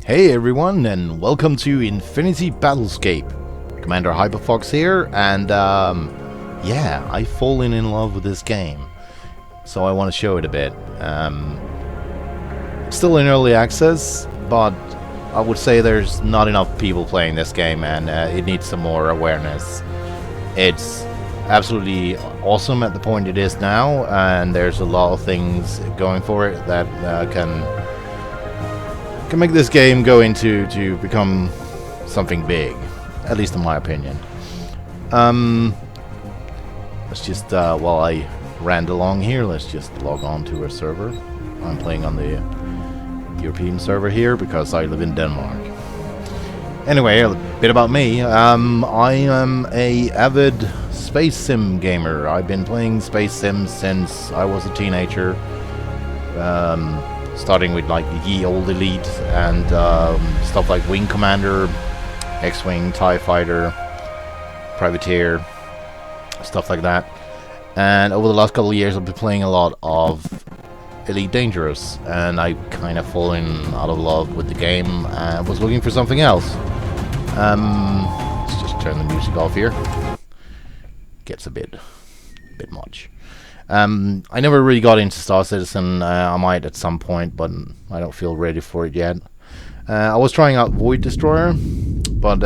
Hey everyone, and welcome to Infinity Battlescape. Commander Hyperfox here, and yeah, I've fallen in love with this game, so I want to show it a bit. Still in early access, but I would say there's not enough people playing this game, and it needs some more awareness. It's absolutely awesome at the point it is now, and there's a lot of things going for it that can make this game go into to become something big, at least in my opinion. Let's just while I ran along here, let's just log on to a server. I'm playing on the European server here because I live in Denmark. Anyway, a bit about me. I am a avid space sim gamer. I've been playing space sims since I was a teenager. Starting with like Ye Old Elite and stuff like Wing Commander, X-Wing, TIE Fighter, Privateer, stuff like that. And over the last couple of years I've been playing a lot of Elite Dangerous, and I kind of fallen out of love with the game and was looking for something else. Let's just turn the music off here. Gets a bit much. I never really got into Star Citizen. I might at some point, but I don't feel ready for it yet. I was trying out Void Destroyer, but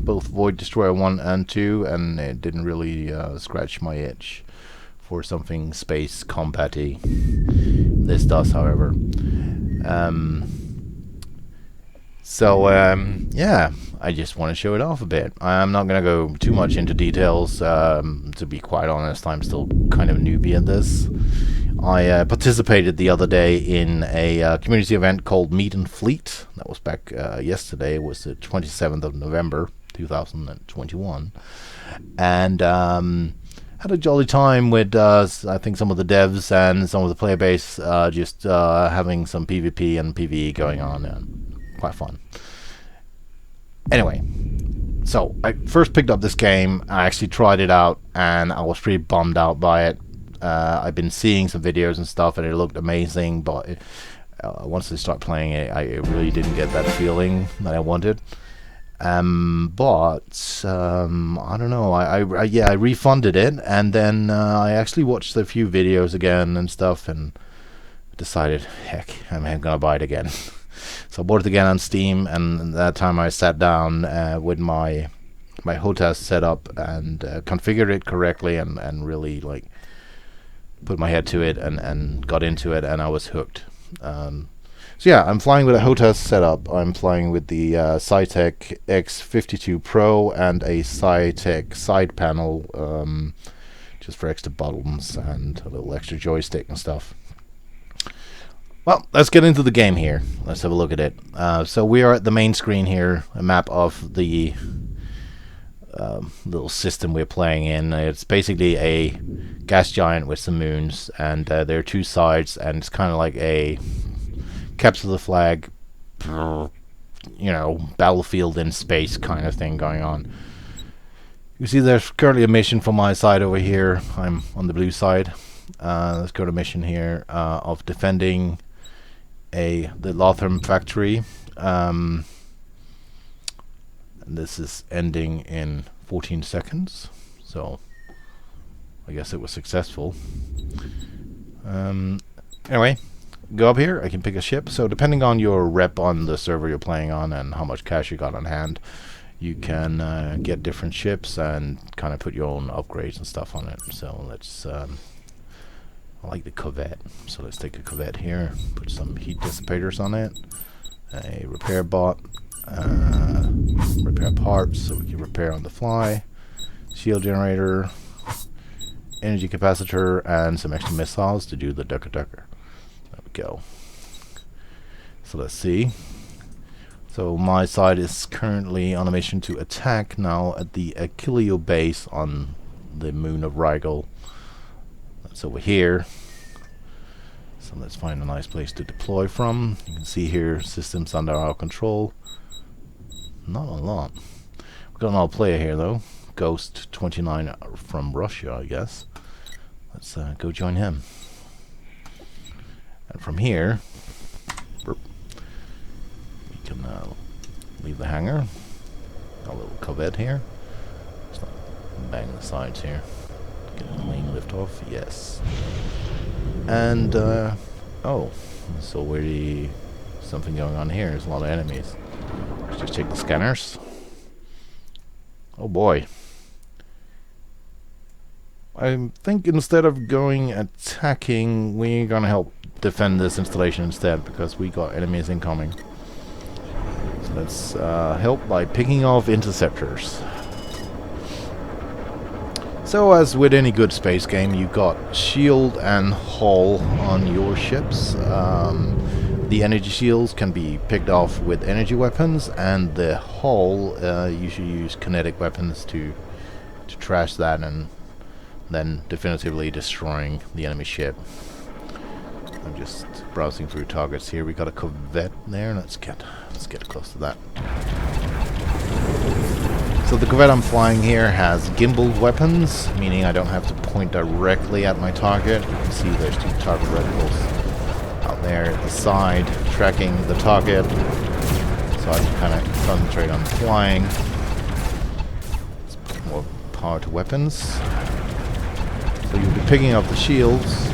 both Void Destroyer 1 and 2, and it didn't really scratch my itch for something space combat-y. This does, however. Yeah, I just want to show it off a bit. I'm not going to go too much into details. To be quite honest, I'm still kind of a newbie at this. I participated the other day in a community event called Meet and Fleet. That was back yesterday. It was the 27th of November, 2021. And had a jolly time with, I think, some of the devs and some of the player base, just having some PvP and PvE going on. Quite fun. Anyway, so I first picked up this game. I actually tried it out, and I was pretty bummed out by it. I've been seeing some videos and stuff, and it looked amazing, but once I started playing it, I really didn't get that feeling that I wanted. I don't know. I refunded it, and then I actually watched a few videos again and stuff, and decided, heck, I'm gonna buy it again. So I bought it again on Steam, and that time I sat down with my H.O.T.A.S set up and configured it correctly, and really like put my head to it and got into it, and I was hooked. So yeah, I'm flying with a H.O.T.A.S setup. I'm flying with the Saitek X52 Pro and a Saitek Sidepanel, just for extra buttons and a little extra joystick and stuff. Well, let's get into the game here. Let's have a look at it. So we are at the main screen here, a map of the little system we're playing in. It's basically a gas giant with some moons, and there are two sides, and it's kind of like a capture the flag, battlefield in space kind of thing going on. You see there's currently a mission from my side over here. I'm on the blue side. Let's go to a mission here of defending the Lothram factory. And this is ending in 14 seconds, so I guess it was successful. Anyway, go up here. I can pick a ship. So depending on your rep on the server you're playing on and how much cash you got on hand, you can get different ships and kind of put your own upgrades and stuff on it. So let's I like the Corvette, so let's take a Corvette here, put some heat dissipators on it, a repair bot, repair parts so we can repair on the fly, shield generator, energy capacitor, and some extra missiles to do the ducker. There we go. So let's see. So my side is currently on a mission to attack now at the Achilleo base on the moon of Rigel. That's over here. So let's find a nice place to deploy from. You can see here systems under our control. Not a lot. We've got an old player here though. Ghost 29 from Russia, I guess. Let's go join him. And from here, we can the hangar. A little Corvette here. Let's not bang the sides here. Get a clean lift off. Yes. And oh, so already something going on here. There's a lot of enemies. Let's just check the scanners. Oh boy. I think instead of going attacking, we're gonna help defend this installation instead, because we got enemies incoming. So let's help by picking off interceptors. So as with any good space game, you got shield and hull on your ships. The energy shields can be picked off with energy weapons, and the hull you should use kinetic weapons to trash that and then definitively destroying the enemy ship. I'm just browsing through targets here. We got a Corvette there. Let's get close to that. So the Corvette I'm flying here has gimbaled weapons, meaning I don't have to point directly at my target. You can see there's 2 target reticles out there at the side tracking the target, so I can kind of concentrate on flying. Let's put more power to weapons. So you'll be picking up the shields.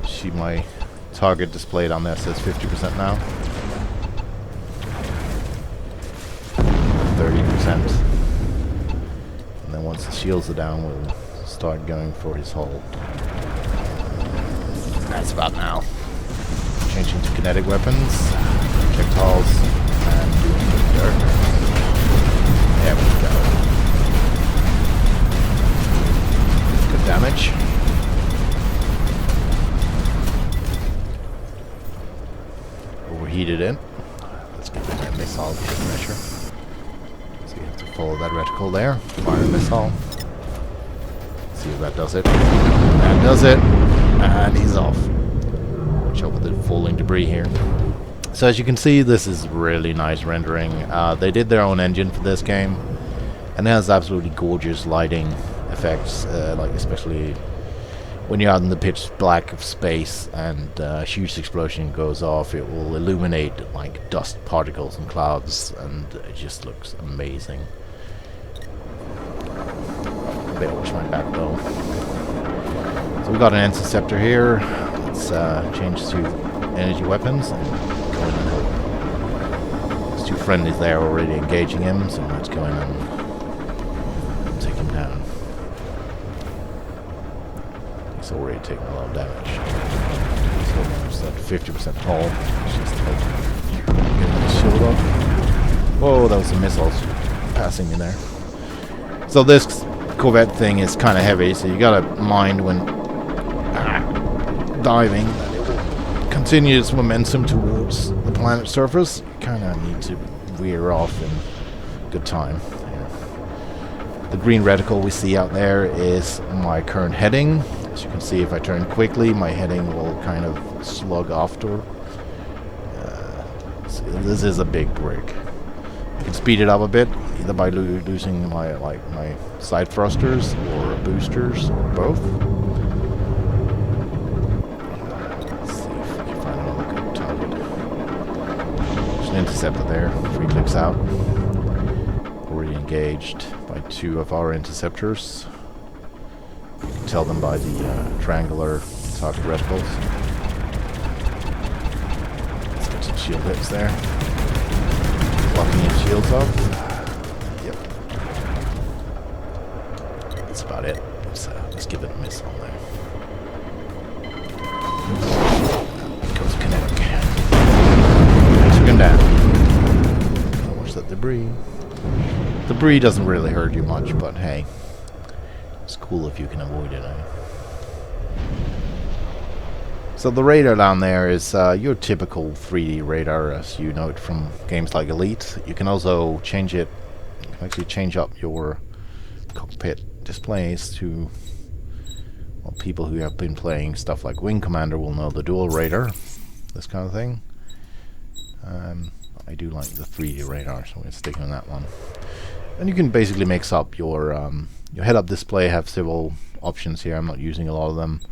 See my target displayed on there says 50% now. 30%. And then once the shields are down, we'll start going for his hull. That's about now. Changing to kinetic weapons, projectiles, and doing good there. There we go. Good damage. Overheated in. Let's give it a missile pressure. So you have to follow that reticle there. Fire a missile. See if that does it. That does it. And he's off. Watch out with the falling debris here. So as you can see, this is really nice rendering. They did their own engine for this game, and it has absolutely gorgeous lighting effects, like especially when you're out in the pitch black of space and a huge explosion goes off, it will illuminate like dust particles and clouds, and it just looks amazing. I better watch my back though. So we got an interceptor here. Let's change to energy weapons and go in and help. There's 2 friendlies there already engaging him, so let's go in and take him down. He's already taking a lot of damage. So that 50% hull. Let's just help get his shield off. Whoa, that was some missiles passing me there. So this Corvette thing is kind of heavy, so you gotta mind when diving that it will continue its momentum towards the planet's surface. You kind of need to veer off in good time. The green reticle we see out there is my current heading. As you can see, if I turn quickly, my heading will kind of slug after. So this is a big brick. You can speed it up a bit, either by losing my side thrusters or boosters or both. Let's see if we can find another good target. There's an interceptor there. 3 clicks out. Already engaged by 2 of our interceptors. You can tell them by the triangular target reticles. Let's get some shield hits there. Blocking his shields off. Yep. That's about it. So let's give it a missile there. There goes kinetic. Took him down. Watch that debris. Debris doesn't really hurt you much, but hey, it's cool if you can avoid it. So the radar down there is your typical 3D radar, as you know it from games like Elite. You can also change it, you can actually change up your cockpit displays to, well, people who have been playing stuff like Wing Commander will know the dual radar, this kind of thing. I do like the 3D radar, so we're sticking on that one. And you can basically mix up your head-up display, have several options here. I'm not using a lot of them.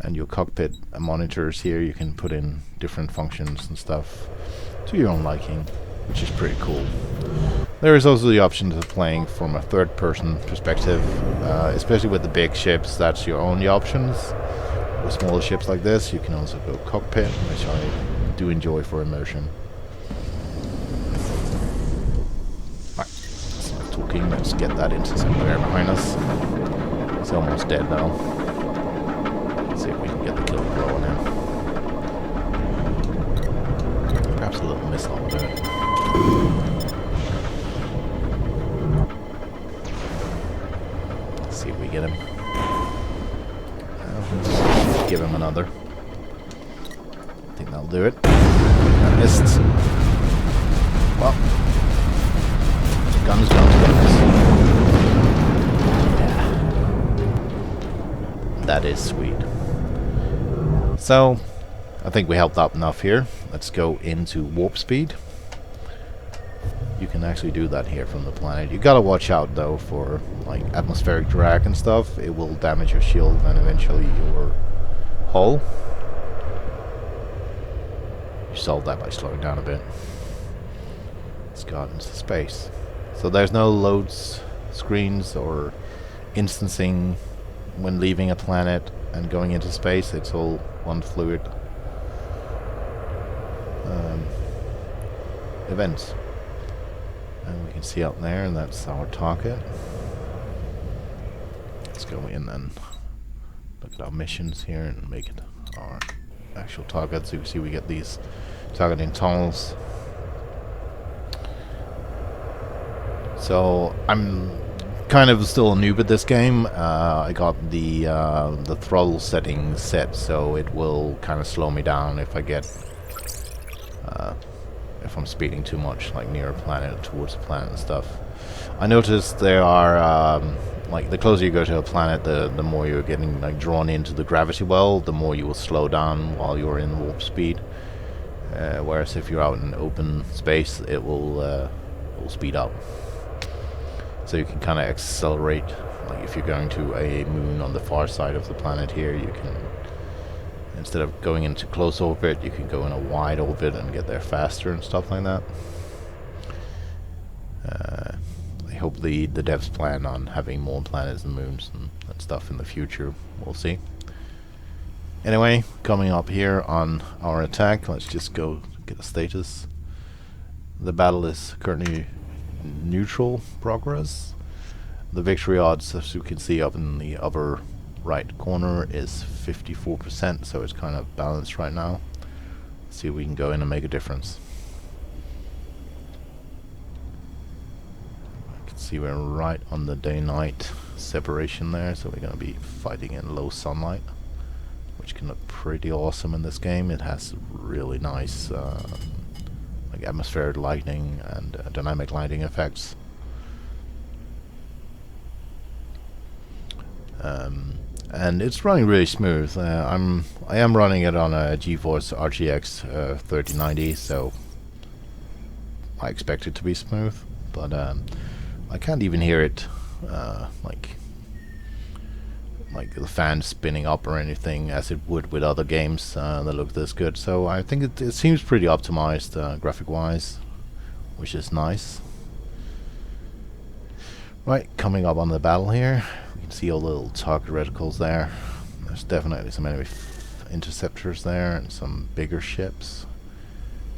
And your cockpit monitors here, you can put in different functions and stuff. to your own liking, which is pretty cool. There is also the option of playing from a third-person perspective, especially with the big ships. That's your only options. With smaller ships like this, you can also go Cockpit, which I do enjoy for immersion. Right, stop talking. Let's get that interceptor there behind us. He's almost dead now. Let's see if we can get the kill blow on him. Perhaps a little missile will do it. Let's see if we get him. Let's give him another. I think that'll do it. I missed. Well, guns. Yeah. That is sweet. So, I think we helped out enough here. Let's go into warp speed. You can actually do that here from the planet. You gotta watch out though for like atmospheric drag and stuff. It will damage your shield and eventually your hull. You solve that by slowing down a bit. Let's go out into space. So there's no loads screens or instancing when leaving a planet and going into space. It's all one fluid events. And we can see out there, and that's our target. Let's go in and look at our missions here and make it our actual target. So you can see we get these targeting tunnels. So I'm kind of still a noob at this game. I got the throttle setting set, so it will kind of slow me down if I get if I'm speeding too much, like near a planet, towards a planet and stuff. I noticed there are like the closer you go to a planet, the more you're getting like drawn into the gravity well, the more you will slow down while you're in warp speed. Whereas if you're out in open space, it will speed up. So you can kind of accelerate. Like if you're going to a moon on the far side of the planet here, you can, instead of going into close orbit, you can go in a wide orbit and get there faster and stuff like that. I hope the devs plan on having more planets and moons and stuff in the future. We'll see. Anyway, coming up here on our attack, let's just go get a status. The battle is currently neutral progress. The victory odds, as you can see up in the upper right corner, is 54%, so it's kind of balanced right now. Let's see if we can go in and make a difference. I can see we're right on the day-night separation there, so we're going to be fighting in low sunlight, which can look pretty awesome in this game. It has really nice like atmospheric lighting and dynamic lighting effects. And it's running really smooth. I am running it on a GeForce RTX 3090, so I expect it to be smooth. But I can't even hear it like the fan spinning up or anything as it would with other games that look this good. So I think it seems pretty optimized graphic wise, which is nice. Right, coming up on the battle here, you can see all the little target reticles there. There's definitely some enemy interceptors there and some bigger ships.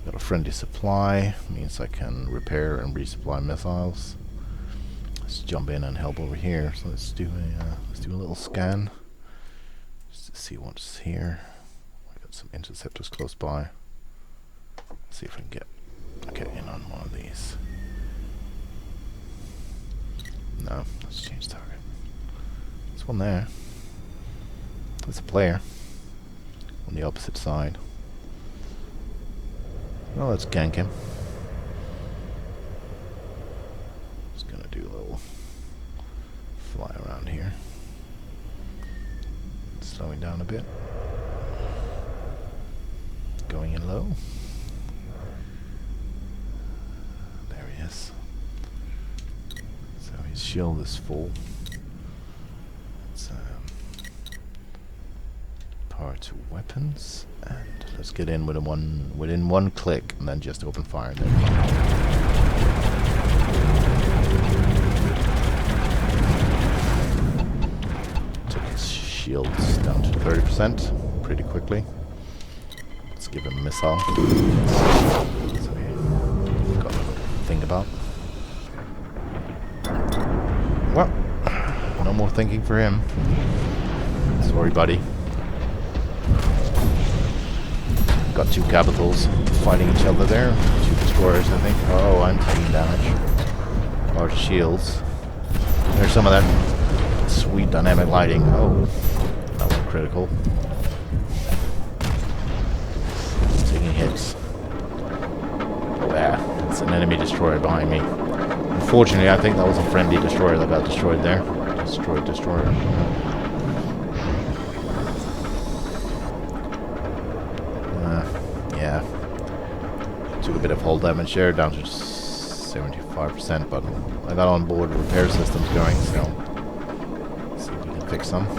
Got a friendly supply, means I can repair and resupply missiles. Let's jump in and help over here. So let's do a little scan just to see what's here. I got some interceptors close by. Let's see if I can get in on one of these. No, let's change target. There's one there. There's a player on the opposite side. Well, let's gank him. Just gonna do a little fly around here. Slowing down a bit. Going in low. There he is. So his shield is full. Let's power Go to weapons, and let's get in with within one click, and then just open fire. There we go. Took his shields down to 30% pretty quickly. Let's give him a missile. So yeah, got a little thing about. Well, no more thinking for him. Sorry, buddy. Got two capitals fighting each other there. Two destroyers, I think. Oh, I'm taking damage. Large shields. There's some of that sweet dynamic lighting. Oh, that was critical. Taking hits. Oh yeah, it's an enemy destroyer behind me. Unfortunately, I think that was a friendly destroyer that got destroyed there. Destroyer. Yeah. Took a bit of hull damage there, down to 75%, but I got on board repair systems going, so let's see if we can fix some. Take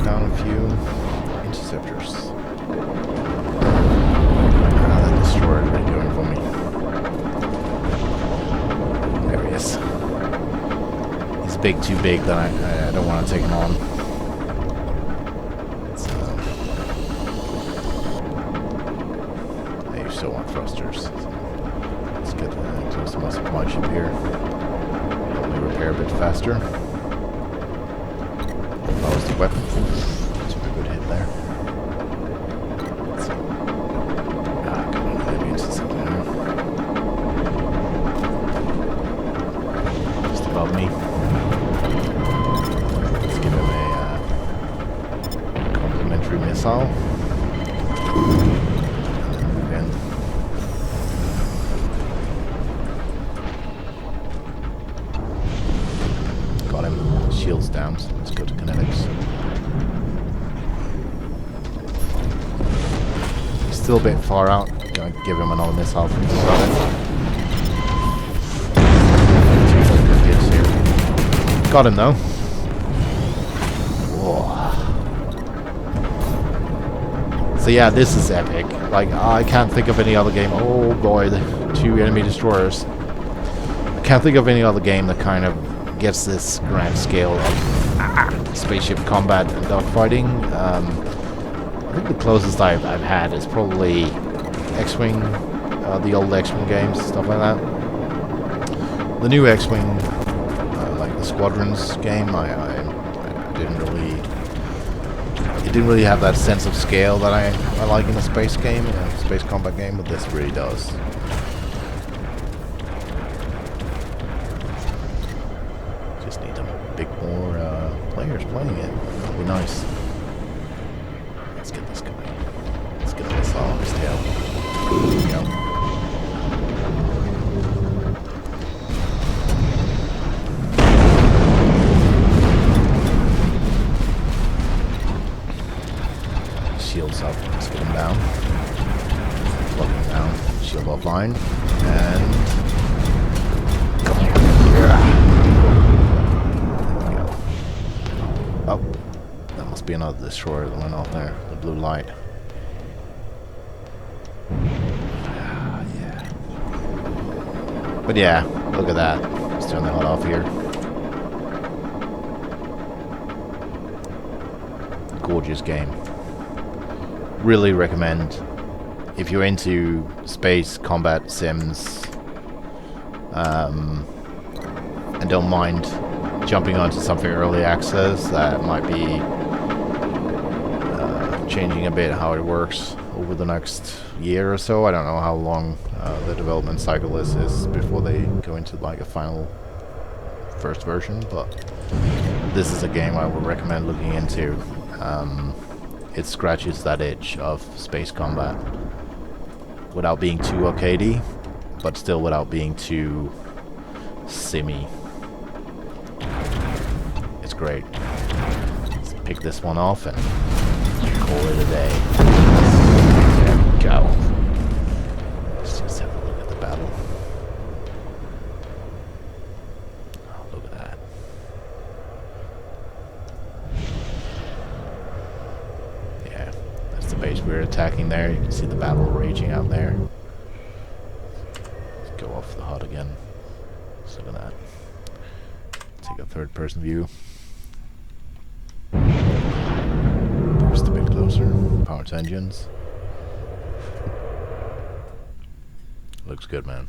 down a few interceptors. That destroyer is really going for me. There he is. He's too big that I don't want to take him on. Still want thrusters. So let's get close to my supply ship here. Help me repair a bit faster. That was the weapon. Took a good hit there. Let's see. Got another enemy into something there. Just above me. Let's give him a complimentary missile. Shields down, so let's go to kinetics. He's still a bit far out. Gonna give him another missile for him to run it. Got him though. Whoa. So yeah, this is epic. Like, I can't think of any other game. Oh boy, the two enemy destroyers. I can't think of any other game that kind of gets this grand scale of spaceship combat and dogfighting. I think the closest I've had is probably X-Wing, the old X-Wing games, stuff like that. The new X-Wing, like the Squadrons game, I didn't really. It didn't really have that sense of scale that I like in a space game, a space combat game, but this really does. Players playing it. That'd be nice. Let's get this going. Let's get this on his tail. There we go. Shields up. Let's get him down. Lock him down. Shield offline. And come here. Yeah. Oh, that must be another destroyer that went off there. The blue light. Yeah. But yeah, look at that. Let's turn the HUD off here. Gorgeous game. Really recommend if you're into space combat sims and don't mind jumping onto something early access that might be changing a bit how it works over the next year or so. I don't know how long the development cycle is before they go into like a final first version, but this is a game I would recommend looking into. It scratches that itch of space combat without being too arcadey, but still without being too simmy. It's great. Let's pick this one off and call it a day. There we go. Let's just have a look at the battle. Oh, look at that. the base we're attacking there. You can see the battle raging out there. Let's go off the HUD again. Let's look at that. Take a third-person view. Boost a bit closer. Power to engines. Looks good, man.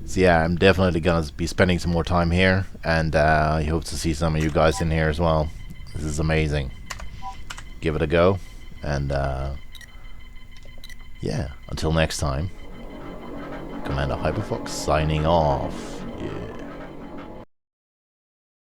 So yeah, I'm definitely gonna be spending some more time here, and I hope to see some of you guys in here as well. This is amazing. Give it a go, and yeah, until next time, Commander Hyperfox signing off.